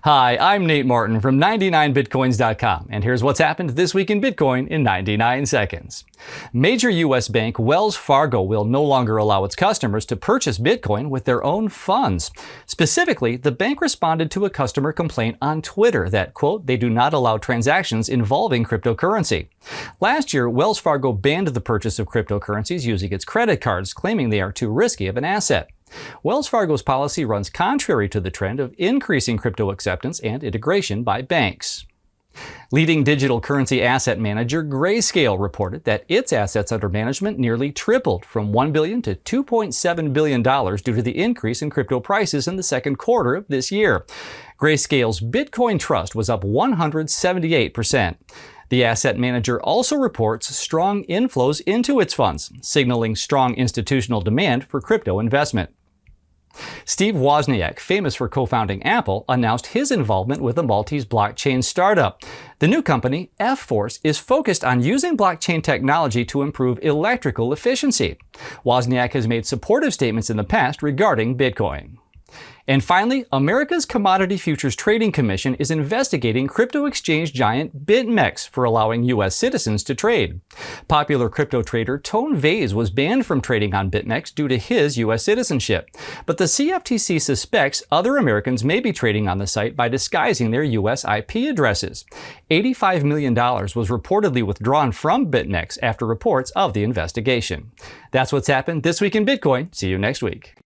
Hi, I'm Nate Martin from 99bitcoins.com, and here's what's happened this week in Bitcoin in 99 seconds. Major U.S. bank Wells Fargo will no longer allow its customers to purchase Bitcoin with their own funds. Specifically, the bank responded to a customer complaint on Twitter that, quote, they do not allow transactions involving cryptocurrency. Last year, Wells Fargo banned the purchase of cryptocurrencies using its credit cards, claiming they are too risky of an asset. Wells Fargo's policy runs contrary to the trend of increasing crypto acceptance and integration by banks. Leading digital currency asset manager Grayscale reported that its assets under management nearly tripled from $1 billion to $2.7 billion due to the increase in crypto prices in the second quarter of this year. Grayscale's Bitcoin Trust was up 178%. The asset manager also reports strong inflows into its funds, signaling strong institutional demand for crypto investment. Steve Wozniak, famous for co-founding Apple, announced his involvement with a Maltese blockchain startup. The new company, F-Force, is focused on using blockchain technology to improve electrical efficiency. Wozniak has made supportive statements in the past regarding Bitcoin. And finally, America's Commodity Futures Trading Commission is investigating crypto exchange giant BitMEX for allowing U.S. citizens to trade. Popular crypto trader Tone Vays was banned from trading on BitMEX due to his U.S. citizenship. But the CFTC suspects other Americans may be trading on the site by disguising their U.S. IP addresses. $85 million was reportedly withdrawn from BitMEX after reports of the investigation. That's what's happened this week in Bitcoin. See you next week.